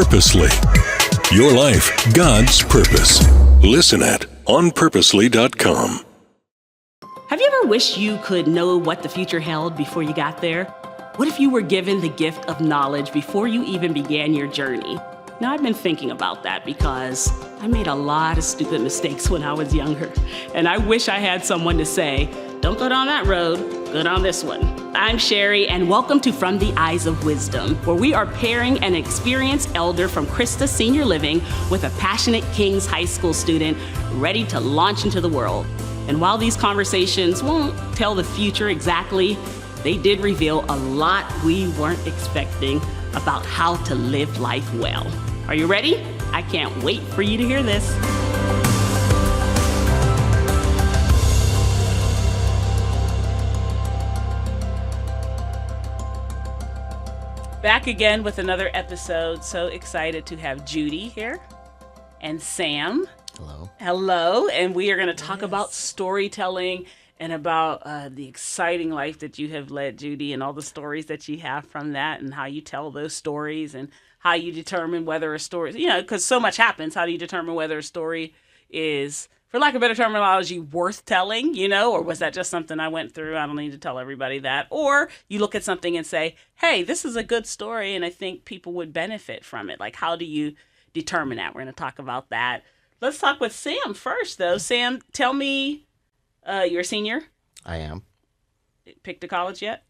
Purposely. Your life, God's purpose. Listen at onpurposely.com. Have you ever wished you could know what the future held before you got there? What if you were given the gift of knowledge before you even began your journey? Now, I've been thinking about that because I made a lot of stupid mistakes when I was younger. And I wish I had someone to say, don't go down that road, go down this one. I'm Sherry, and welcome to From the Eyes of Wisdom, where we are pairing an experienced elder from Christa Senior Living with a passionate King's High School student ready to launch into the world. And while these conversations won't tell the future exactly, they did reveal a lot we weren't expecting about how to live life well. Are you ready? I can't wait for you to hear this. Back again with another episode. So excited to have Judie here and Sam. Hello. Hello. And we are going to talk about storytelling and about the exciting life that you have led, Judie, and all the stories that you have from that and how you tell those stories and how you determine whether a story, because so much happens. How do you determine whether a story is, for lack of better terminology, worth telling, or was that just something I went through? I don't need to tell everybody that. Or you look at something and say, hey, this is a good story and I think people would benefit from it. Like, how do you determine that? We're going to talk about that. Let's talk with Sam first, though. Sam, tell me, you're a senior? I am. Picked a college yet?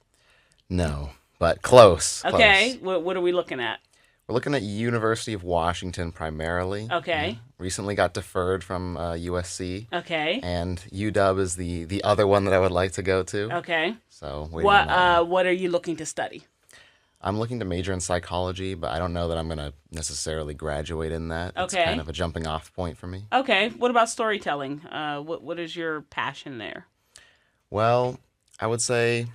No, but close. Okay. Close. What are we looking at? We're looking at University of Washington primarily. Okay. Recently got deferred from USC. Okay. And UW is the other one that I would like to go to. Okay. So what are you looking to study? I'm looking to major in psychology, but I don't know that I'm going to necessarily graduate in that. Okay. It's kind of a jumping off point for me. Okay. What about storytelling? What is your passion there? Well, I would say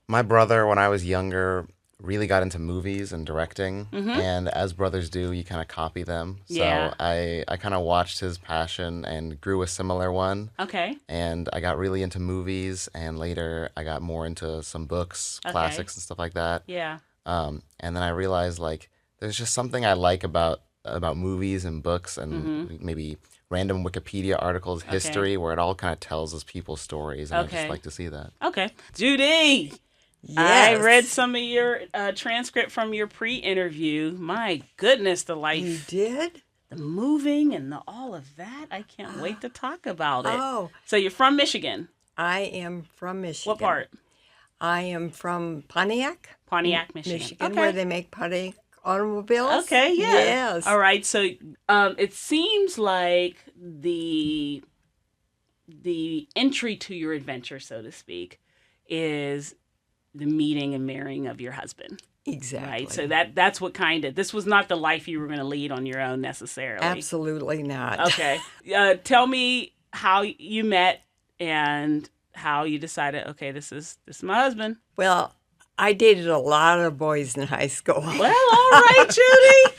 my brother, when I was younger, really got into movies and directing. Mm-hmm. And as brothers do, you kind of copy them. Yeah. So I kind of watched his passion and grew a similar one. Okay. And I got really into movies, and later I got more into some books, classics and stuff like that. Yeah. And then I realized, like, there's just something I like about movies and books and maybe random Wikipedia articles, history, where it all kind of tells us people's stories. And I just like to see that. Okay. Judie! Yes. I read some of your transcript from your pre-interview. My goodness, the life. You did? The moving and all of that. I can't wait to talk about it. Oh. So you're from Michigan. I am from Michigan. What part? I am from Pontiac. Pontiac, Michigan. Okay. Where they make Pontiac automobiles. Okay, yeah. Yes. All right, so it seems like the entry to your adventure, so to speak, is the meeting and marrying of your husband. Exactly. Right. So that's what this was not the life you were going to lead on your own necessarily. Absolutely not. Okay. Tell me how you met and how you decided, okay, this is my husband. Well, I dated a lot of boys in high school. Well, all right, Judie.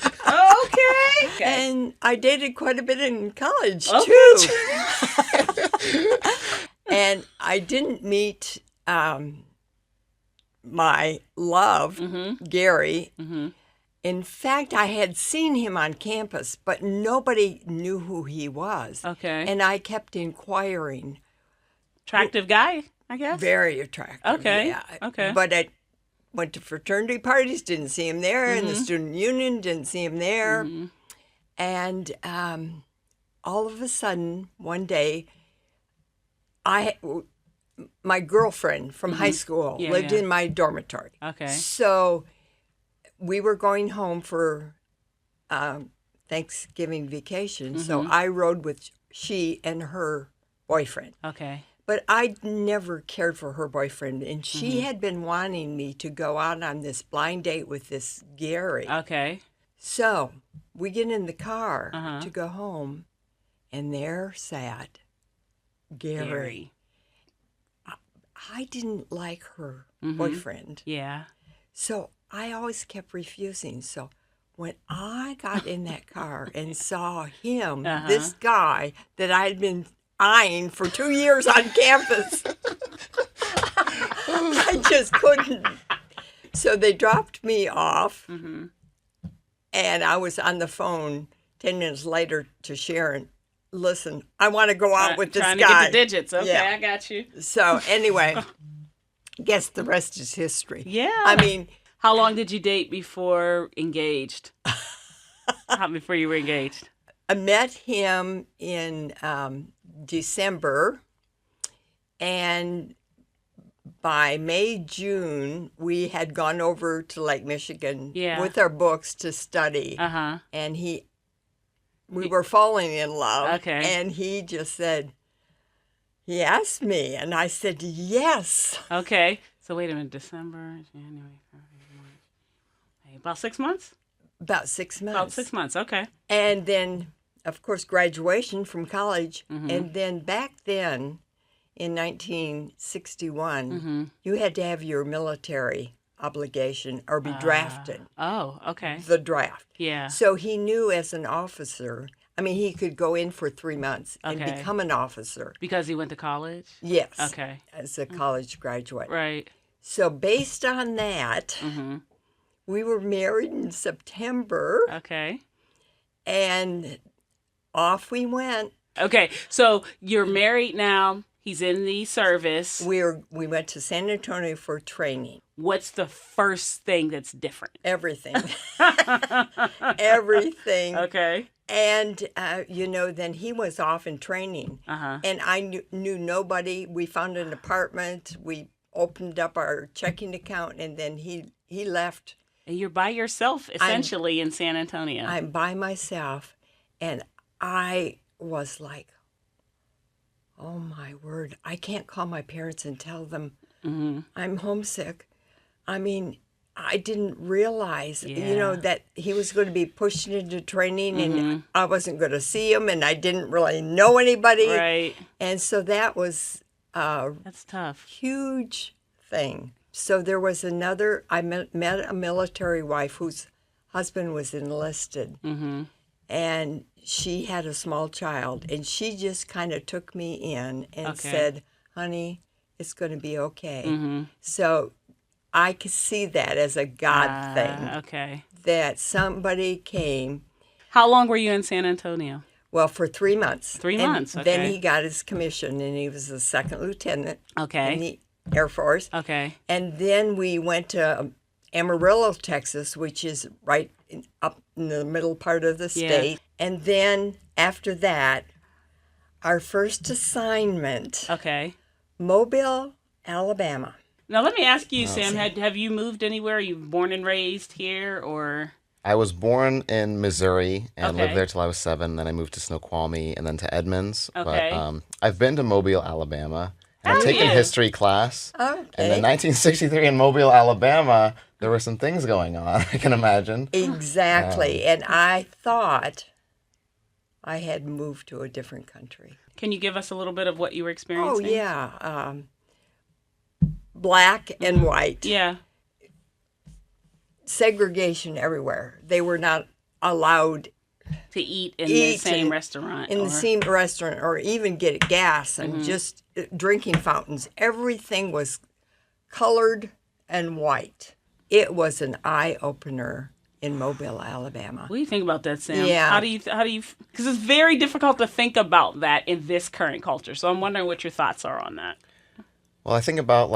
Okay. And I dated quite a bit in college, okay. too. And I didn't meet my love, Gary. Mm-hmm. In fact, I had seen him on campus, but nobody knew who he was. Okay. And I kept inquiring. Attractive guy, I guess? Very attractive. Okay. Yeah. Okay. But I went to fraternity parties, didn't see him there. In the student union, didn't see him there. Mm-hmm. And all of a sudden, one day, my girlfriend from high school lived in my dormitory. Okay. So we were going home for Thanksgiving vacation. So I rode with she and her boyfriend. Okay. But I never cared for her boyfriend. And she had been wanting me to go out on this blind date with this Gary. Okay. So we get in the car to go home. And there sat Gary. I didn't like her boyfriend. Yeah. So I always kept refusing. So when I got in that car and saw him, this guy that I'd been eyeing for 2 years on campus, I just couldn't. So they dropped me off And I was on the phone 10 minutes later to Sharon. Listen, I want to go out with this guy. Trying to get the digits. Okay, Yeah. I got you. So anyway, guess the rest is history. Yeah. I mean, how long did you date before engaged? Before you were engaged? I met him in December, and by May, June, we had gone over to Lake Michigan with our books to study. And we were falling in love. Okay. And he just said, he asked me, and I said, yes. Okay. So wait a minute, December, January, February, March. About 6 months? About 6 months. About 6 months, okay. And then, of course, graduation from college. And then back then, in 1961, you had to have your military obligation or be drafted. Oh, okay. The draft. Yeah. So he knew as an officer, I mean, he could go in for 3 months and become an officer. Because he went to college? Yes. Okay. As a college graduate. Right. So based on that, we were married in September. Okay. And off we went. Okay. So you're married now. He's in the service. We went to San Antonio for training. What's the first thing that's different? Everything. Everything. Okay. And, then he was off in training. And I knew nobody. We found an apartment. We opened up our checking account, and then he left. And you're by yourself, essentially, in San Antonio. I'm by myself. And I was like, oh, my word. I can't call my parents and tell them I'm homesick. I mean, I didn't realize, that he was going to be pushed into training and I wasn't going to see him and I didn't really know anybody. Right. And so that was that's tough. Huge thing. So there was I met a military wife whose husband was enlisted. And she had a small child, and she just kind of took me in and said, honey, it's going to be okay. So I could see that as a God thing. Okay. That somebody came. How long were you in San Antonio? Well, for 3 months. 3 months, okay. Then he got his commission, and he was a second lieutenant in the Air Force. Okay. And then we went to Amarillo, Texas, which is right up in the middle part of the state. And then after that, our first assignment, Mobile, Alabama. Now let me ask you, Sam, have you moved anywhere? Are you born and raised here, or? I was born in Missouri and lived there till I was 7. Then I moved to Snoqualmie and then to Edmonds. Okay. But I've been to Mobile, Alabama. And I've taken history class. Okay. And in 1963 in Mobile, Alabama, there were some things going on, I can imagine. Exactly. And I thought I had moved to a different country. Can you give us a little bit of what you were experiencing? Oh, yeah. Black and white. Yeah. Segregation everywhere. They were not allowed to eat in the same restaurant. In the same restaurant, or even get gas and just drinking fountains. Everything was colored and white. It was an eye-opener in Mobile, Alabama. What do you think about that, Sam? Yeah. How do you, because it's very difficult to think about that in this current culture. So I'm wondering what your thoughts are on that. Well, I think about,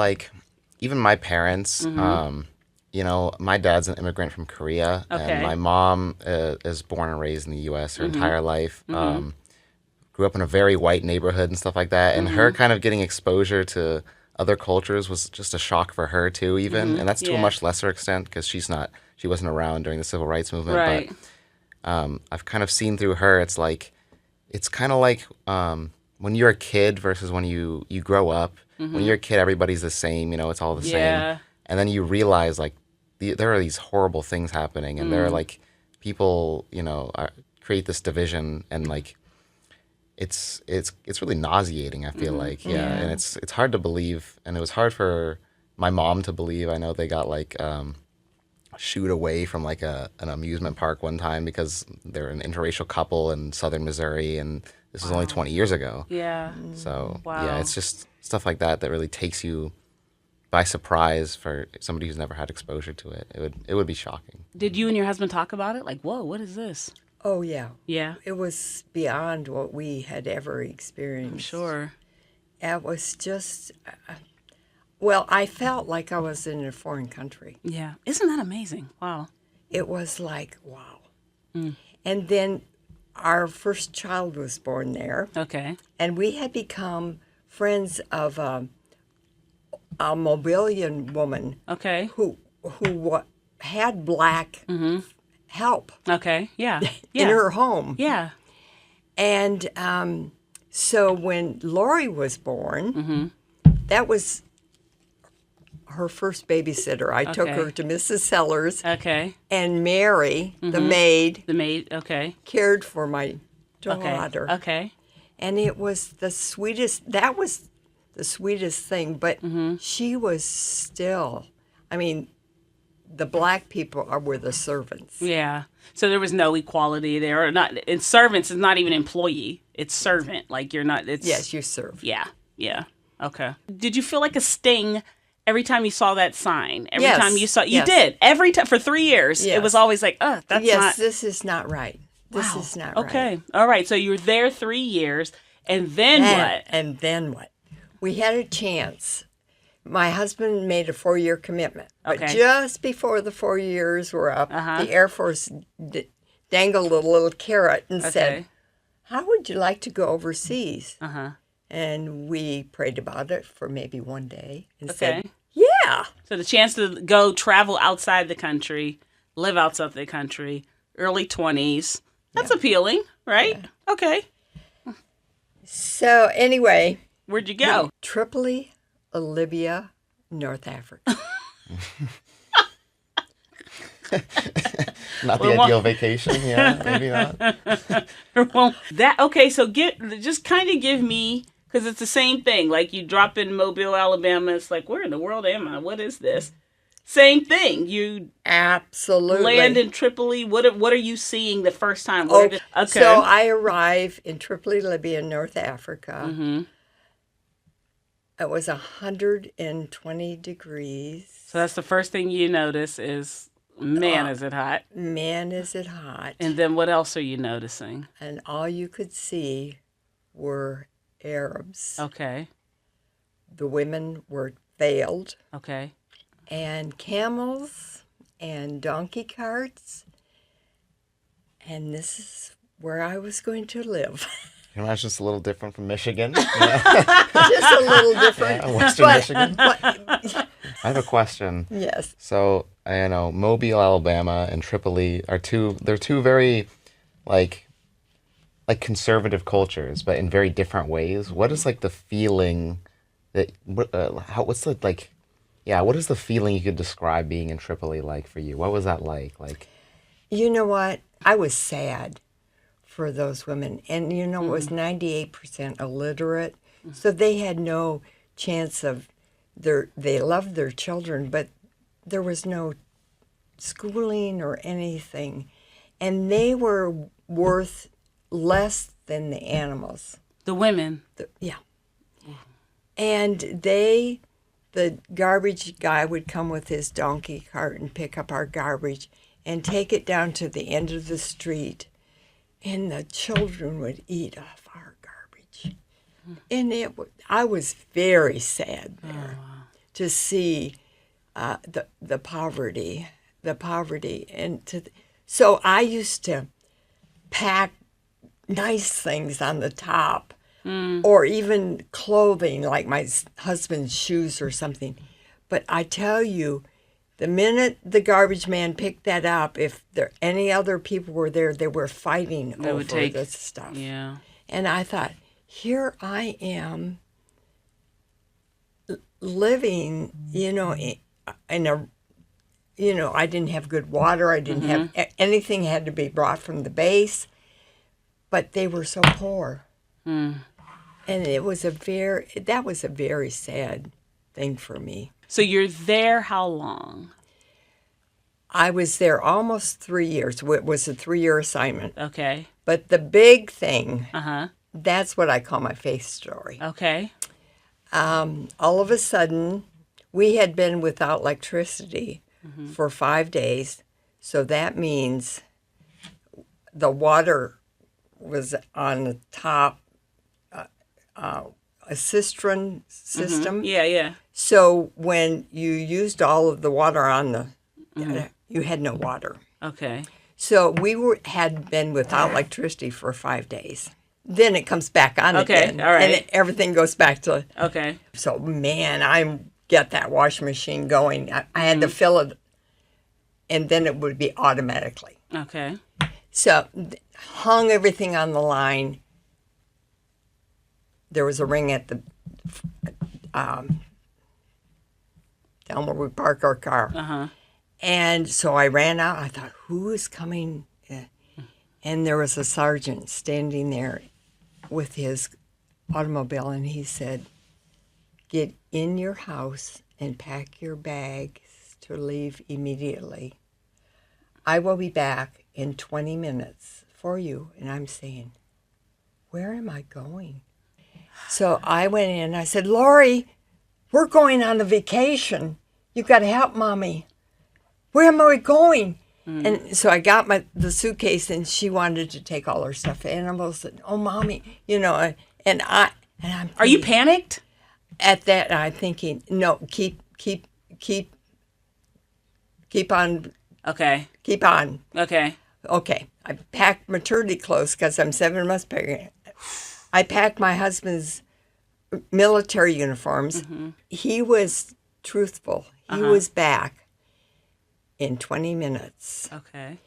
even my parents. My dad's an immigrant from Korea, and my mom is born and raised in the U.S. her entire life. Grew up in a very white neighborhood and stuff like that, and her kind of getting exposure to other cultures was just a shock for her too, even, and that's to a much lesser extent because she wasn't around during the civil rights movement. Right. But I've kind of seen through her. It's kind of like when you're a kid versus when you grow up. When you're a kid, everybody's the same. It's all the same. And then you realize there are these horrible things happening, and there are people create this division, and it's really nauseating. I feel and it's hard to believe, and it was hard for my mom to believe. I know they got shooed away from an amusement park one time because they're an interracial couple in southern Missouri, and this was only 20 years ago. Yeah. So wow. Yeah, it's just stuff like that really takes you by surprise for somebody who's never had exposure to it. It would be shocking. Did you and your husband talk about it? Like, whoa, what is this? Oh, yeah. Yeah. It was beyond what we had ever experienced. I'm sure. It was just, well, I felt like I was in a foreign country. Yeah. Isn't that amazing? Wow. It was like, wow. And then our first child was born there. Okay. And we had become friends of a Mobilian woman Okay. who had black help Okay. Yeah. in her home. Yeah. And so when Lori was born, that was her first babysitter. I took her to Mrs. Sellers. Okay. And Mary, the maid, Okay. cared for my daughter. Okay. And it was the sweetest, that was the sweetest thing. But she was still, I mean, the black people were the servants. Yeah. So there was no equality there, or not. And servants is not even employee; it's servant. Like you're not. It's Yes, you serve. Yeah. Yeah. Okay. Did you feel like a sting every time you saw that sign? Every Yes. time you saw, you Yes. did every time for 3 years. Yes. It was always like, that's Yes, not. this is not right. This Wow. is not right. Okay. All right. So you were there 3 years, and then what? And then what? We had a chance. My husband made a 4-year commitment. But Okay. just before the 4 years were up, the Air Force dangled a little carrot and said, how would you like to go overseas? And we prayed about it for maybe one day and said, yeah. So the chance to go travel outside the country, live outside the country, early 20s. That's appealing, right? Yeah. Okay. So anyway. Where'd you go? Tripoli, Libya, North Africa. Not the ideal vacation, yeah, maybe not. Well, so just kind of give me, because it's the same thing. Like you drop in Mobile, Alabama, it's like, where in the world am I? What is this? Same thing. You absolutely land in Tripoli. What are you seeing the first time? So I arrive in Tripoli, Libya, North Africa. It was 120 degrees. So that's the first thing you notice is, man, is it hot? Man, is it hot. And then what else are you noticing? And all you could see were Arabs. Okay. The women were veiled. Okay. And camels and donkey carts. And this is where I was going to live. It's just a little different from Michigan. Just a little different. Yeah, Western Michigan. I have a question. Yes. So, I know Mobile, Alabama, and Tripoli are two very, like conservative cultures, but in very different ways. What is like the feeling that what is the feeling you could describe being in Tripoli like for you? What was that like? Like, you know what? I was sad for those women. And, it was 98% illiterate. So they had no chance of, they loved their children, but there was no schooling or anything. And they were worth less than the animals. The women. Yeah. And the garbage guy would come with his donkey cart and pick up our garbage and take it down to the end of the street. And the children would eat off our garbage. And I was very sad there to see the poverty. And so I used to pack nice things on the top or even clothing, like my husband's shoes or something. But I tell you, the minute the garbage man picked that up, if any other people were there, they were fighting over this stuff. Yeah. And I thought, here I am living, in a, I didn't have good water. I didn't have anything had to be brought from the base, but they were so poor. And that was a very sad thing for me. So you're there how long? I was there almost 3 years. It was a 3-year assignment. Okay. But the big thing, that's what I call my faith story. Okay. All of a sudden, we had been without electricity for 5 days, so that means the water was on the top, a cistern system. Yeah. So when you used all of the water on the, you had no water. Okay. So we had been without electricity for 5 days. Then it comes back on again. All right. And everything goes back to... Okay. So, man, I get that washing machine going. I had to fill it, and then it would be automatically. Okay. So, hung everything on the line. There was a ring at the... down where we park our car. Uh-huh. And so I ran out. I thought, who is coming? And there was a sergeant standing there with his automobile, and he said, get in your house and pack your bags to leave immediately. I will be back in 20 minutes for you. And I'm saying, where am I going? So I went in. I said, Lori, we're going on a vacation. You've got to help Mommy. Where am I going? And so I got the suitcase, and she wanted to take all her stuffed animals. And, oh, Mommy, and I'm thinking, Are you panicked? At that, I'm thinking, no, keep on. Okay. Keep on. Okay. Okay. I packed maternity clothes because I'm 7 months pregnant. I packed my husband's military uniforms. He was truthful. He was back in 20 minutes. Okay.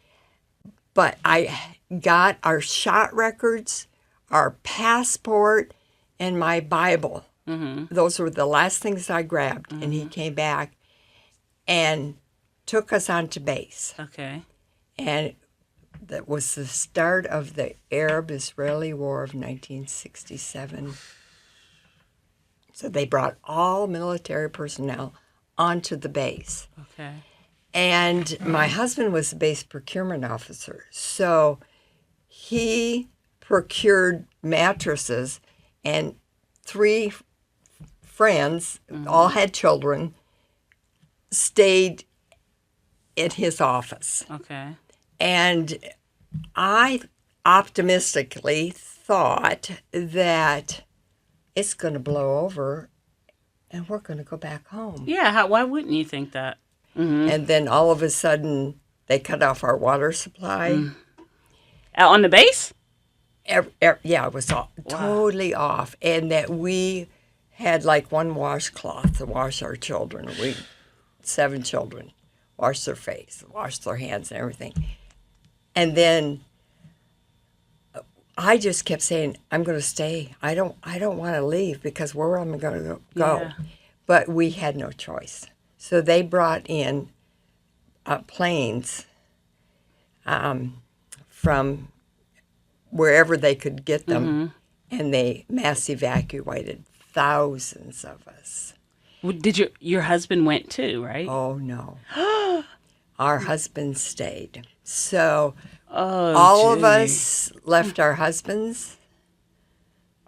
But I got our shot records, our passport, and my Bible. Those were the last things I grabbed. And he came back and took us onto base. Okay. And that was the start of the Arab-Israeli War of 1967. So they brought all military personnel onto the base. Okay. And my husband was the base procurement officer. So he procured mattresses, and 3 friends, all had children, stayed at his office. Okay. And I optimistically thought that it's going to blow over and we're going to go back home. Yeah, why wouldn't you think that? And then all of a sudden, they cut off our water supply. Out on the base? Yeah, it was totally off. And that we had like one washcloth to wash our children. 7 children, wash their face, wash their hands and everything. And then I just kept saying, I'm going to stay. I don't want to leave because where am I going to go? Yeah. But we had no choice. So they brought in planes from wherever they could get them, and they mass evacuated thousands of us. Well, did your husband went too, right? Oh, no. Our husbands stayed. So Oh, all of Judy. us left our husbands,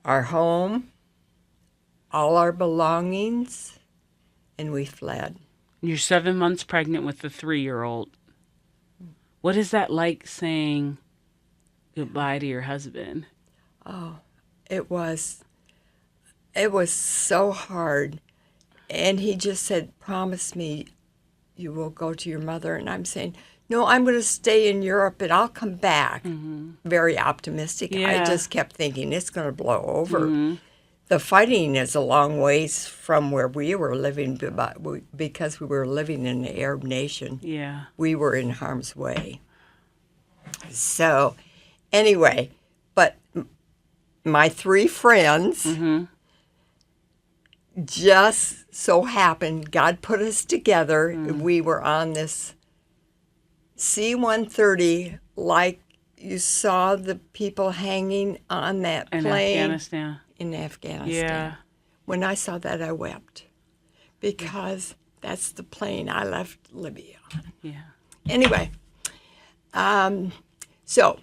our home, all our belongings, and we fled. You're 7 months pregnant with a 3-year-old. What is that like saying goodbye to your husband? Oh, it was so hard. And he just said, promise me you will go to your mother. And I'm saying, no, I'm going to stay in Europe and I'll come back. Very optimistic. Yeah. I just kept thinking it's going to blow over. The fighting is a long ways from where we were living, because we were living in an Arab nation. Yeah. We were in harm's way. So, anyway, but my 3 friends just so happened, God put us together. We were on this C-130, like you saw the people hanging on that In plane. Afghanistan. In Afghanistan. Yeah. When I saw that, I wept because that's the plane I left Libya on. Yeah. Anyway, so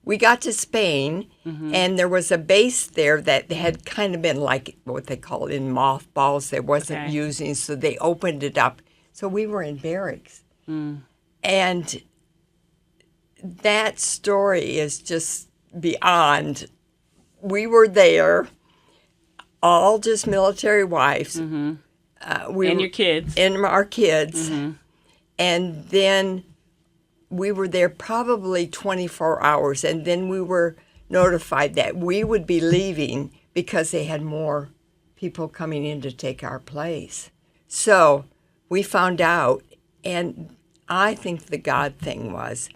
we got to Spain, and there was a base there that had kind of been like what they call in mothballs. They wasn't using, so they opened it up. So we were in barracks. And that story is just beyond. We were there, all just military wives. And your kids. And our kids. And then we were there probably 24 hours. And then we were notified that we would be leaving because they had more people coming in to take our place. So we found out, and I think the God thing was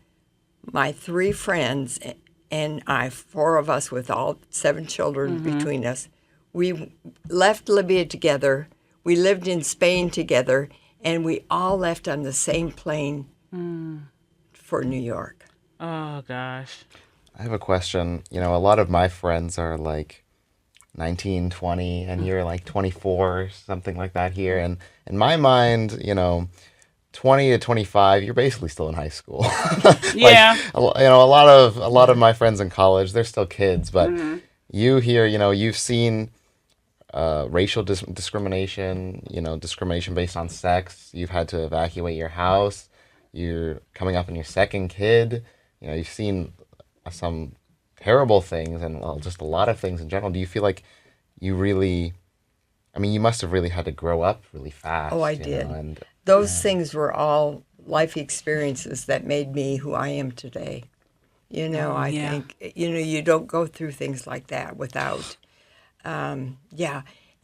my 3 friends and I, 4 of us with all 7 children between us, we left Libya together. We lived in Spain together, and we all left on the same plane for New York. Oh, gosh. I have a question. You know, a lot of my friends are like 19, 20, and you're like 24, something like that here. And in my mind, you know, 20 to 25, you're basically still in high school. Yeah. You know, a lot of my friends in college, they're still kids, but you here, you know, you've seen racial discrimination, you know, discrimination based on sex. You've had to evacuate your house. You're coming up on your 2nd kid. You know, you've seen some terrible things and just a lot of things in general. Do you feel like you really, I mean, you must have really had to grow up really fast. Oh, I did. Those things were all life experiences that made me who I am today. You know, I think, you know, you don't go through things like that without, And,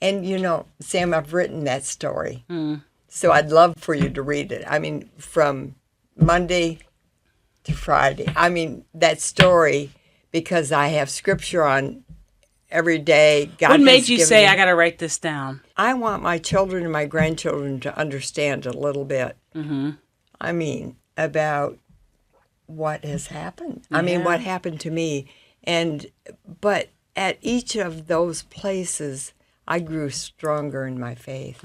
you know, Sam, I've written that story. So I'd love for you to read it. I mean, from Monday to Friday. I mean, that story, because I have scripture on every day. God what made you say, me, I got to write this down? I want my children and my grandchildren to understand a little bit. I mean, about what has happened. I mean, what happened to me. But at each of those places, I grew stronger in my faith.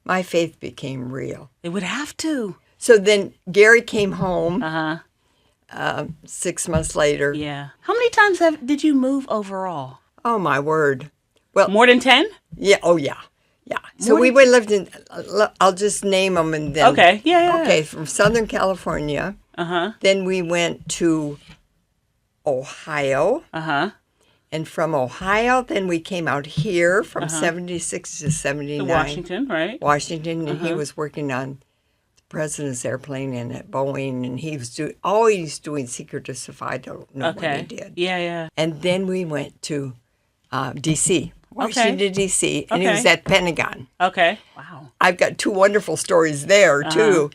My faith became real. It would have to. So then Gary came home 6 months later. Yeah. How many times did you move overall? Oh, my word. Well, more than 10? Yeah. Oh, yeah. Yeah. So we lived in, I'll just name them and then. Okay. Yeah. Okay. From Southern California. Then we went to Ohio. And from Ohio, then we came out here from 76 to 79. To Washington, right? Washington, and he was working on the president's airplane and at Boeing, and he was always doing secret stuff. I don't know what he did. Yeah. And then we went to D.C., Washington, D.C., and he was at Pentagon. Okay. Wow. I've got 2 wonderful stories there, too.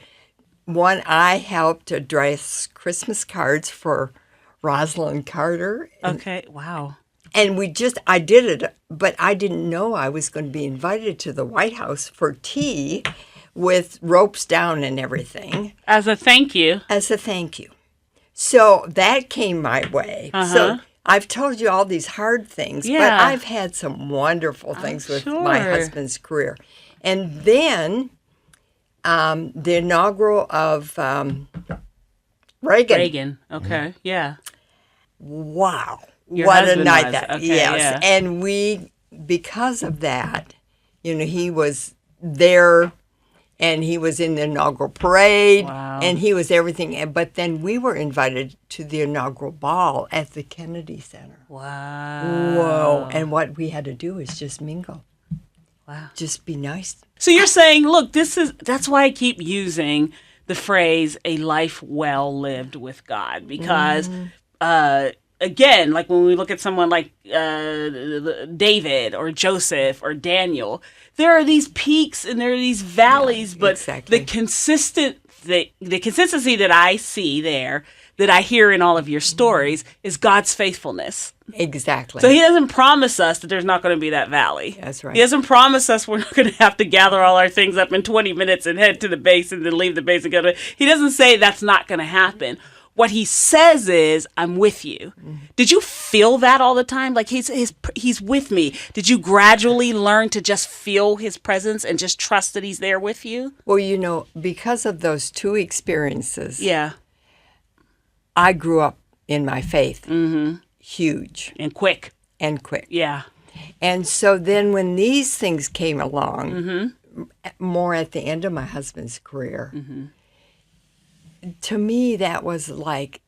One, I helped address Christmas cards for Rosalind Carter. Okay. Wow. And I did it, but I didn't know I was going to be invited to the White House for tea with ropes down and everything. As a thank you. So that came my way. So I've told you all these hard things, but I've had some wonderful things with my husband's career. And then the inaugural of Reagan. Reagan. Okay. Yeah. Wow. Your what a night was. that. Okay, yes. Yeah. And we, because of that, you know, he was there and he was in the inaugural parade and he was everything. But then we were invited to the inaugural ball at the Kennedy Center. Wow. Whoa. And what we had to do is just mingle. Wow. Just be nice. So you're saying, look, that's why I keep using the phrase a life well lived with God, because again, like when we look at someone like David or Joseph or Daniel, there are these peaks and there are these valleys, but the consistency that I see there, that I hear in all of your stories, is God's faithfulness. Exactly. So he doesn't promise us that there's not going to be that valley. That's right. He doesn't promise us we're not going to have to gather all our things up in 20 minutes and head to the base and then leave the base and go to... He doesn't say that's not going to happen. What he says is, I'm with you. Did you feel that all the time? Like he's with me. Did you gradually learn to just feel his presence and just trust that he's there with you? Well, you know, because of those 2 experiences, Yeah. I grew up in my faith. Mm-hmm. Huge. And quick. And quick. Yeah. And so then when these things came along, more at the end of my husband's career, to me that was like,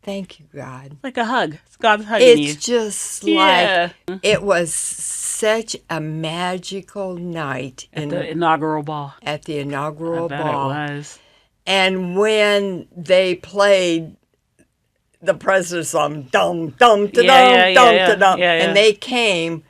thank you, God. Like a hug. It's God's hugging you. It's just like, it was such a magical night. At the inaugural ball. At the inaugural I bet ball. it was. And when they played the President's song, dum, dum, ta dum, dum, ta dum, and they came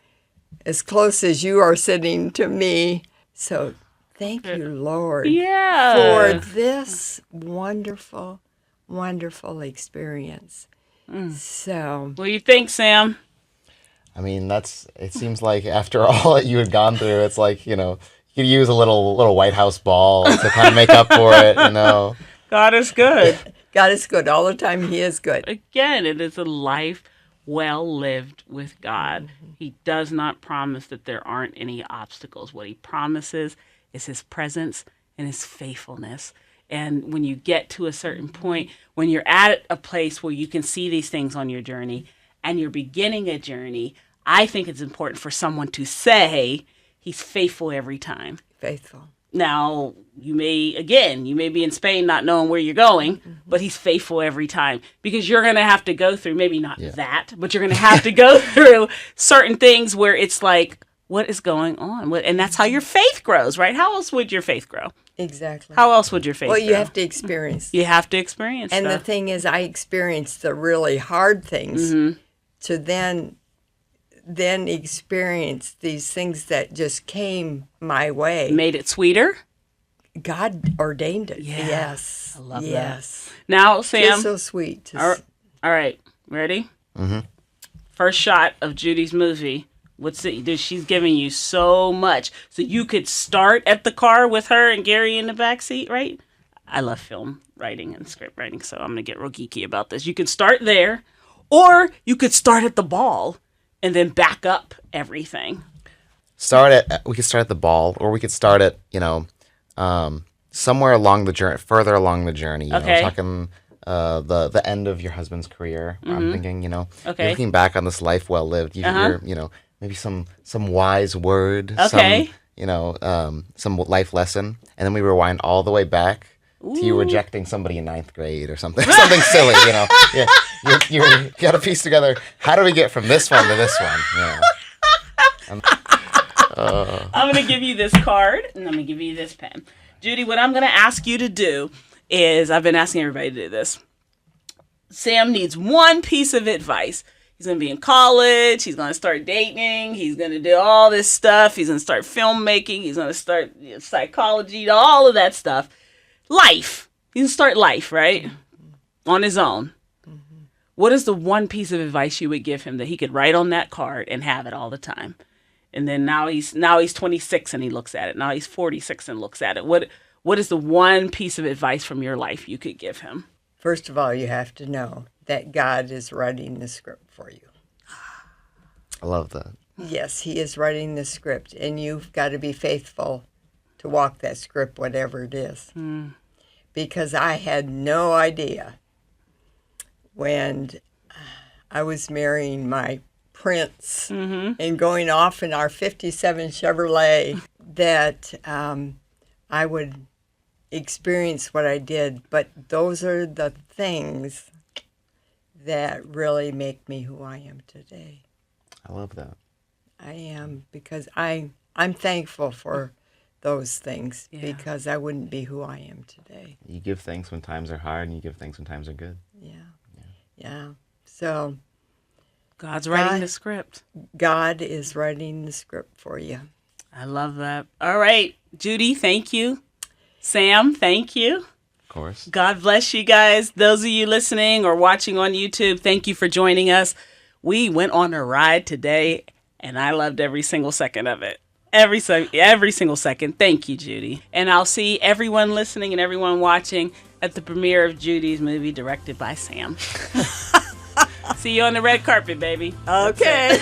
as close as you are sitting to me. So thank you, Lord, for this wonderful, wonderful experience. So, what do you think, Sam? I mean, it seems like after all that you had gone through, it's like, you could use a little White House ball to kind of make up for it, God is good. God is good. All the time, He is good. Again, it is a life well lived with God. He does not promise that there aren't any obstacles. What He promises is His presence and His faithfulness. And when you get to a certain point, when you're at a place where you can see these things on your journey and you're beginning a journey, I think it's important for someone to say, He's faithful every time. Faithful. Now, you may be in Spain not knowing where you're going, but He's faithful every time. Because you're going to have to go through, maybe not that, but you're going to have to go through certain things where it's like, what is going on? And that's how your faith grows, right? How else would your faith grow? Exactly. How else would your faith grow? Well, you have to experience. You have to experience And stuff. the thing is, I experienced the really hard things to then experience these things that just came my way. Made it sweeter? God ordained it. Yeah. Yes. I love that. Now, Sam. It's so sweet. All right. Ready? Mm-hmm. First shot of Judie's movie. What's it? She's giving you so much. So you could start at the car with her and Gary in the back seat, right? I love film writing and script writing, so I'm going to get real geeky about this. You could start there, or you could start at the ball and then back up everything. We could start at the ball, or we could start at, somewhere along the journey, further along the journey. Okay. Talking the end of your husband's career. I'm thinking, you're looking back on this life well lived. You're, maybe some wise word. Okay. Some life lesson, and then we rewind all the way back to you rejecting somebody in 9th grade or something, something silly. You got to piece together. How do we get from this one to this one? I'm going to give you this card, and I'm going to give you this pen. Judie, what I'm going to ask you to do is, I've been asking everybody to do this. Sam needs one piece of advice. He's going to be in college. He's going to start dating. He's going to do all this stuff. He's going to start filmmaking. He's going to start psychology, all of that stuff. Life. He's going to start life, right? On his own. What is the one piece of advice you would give him that he could write on that card and have it all the time? And then now he's 26 and he looks at it. Now he's 46 and looks at it. What is the one piece of advice from your life you could give him? First of all, you have to know that God is writing the script for you. I love that. Yes, He is writing the script, and you've got to be faithful to walk that script, whatever it is. Because I had no idea when I was marrying my prince and going off in our 57 Chevrolet that I would experience what I did. But those are the things that really make me who I am today. I love that. I am, because I'm thankful for those things, because I wouldn't be who I am today. You give thanks when times are hard, and you give thanks when times are good. Yeah. So God's writing the script. God is writing the script for you. I love that. All right, Judie, thank you. Sam, thank you. Of course. God bless you guys. Those of you listening or watching on YouTube, thank you for joining us. We went on a ride today, and I loved every single second of it. Every single second. Thank you, Judie. And I'll see everyone listening and everyone watching at the premiere of Judie's movie, directed by Sam. See you on the red carpet, baby. Okay.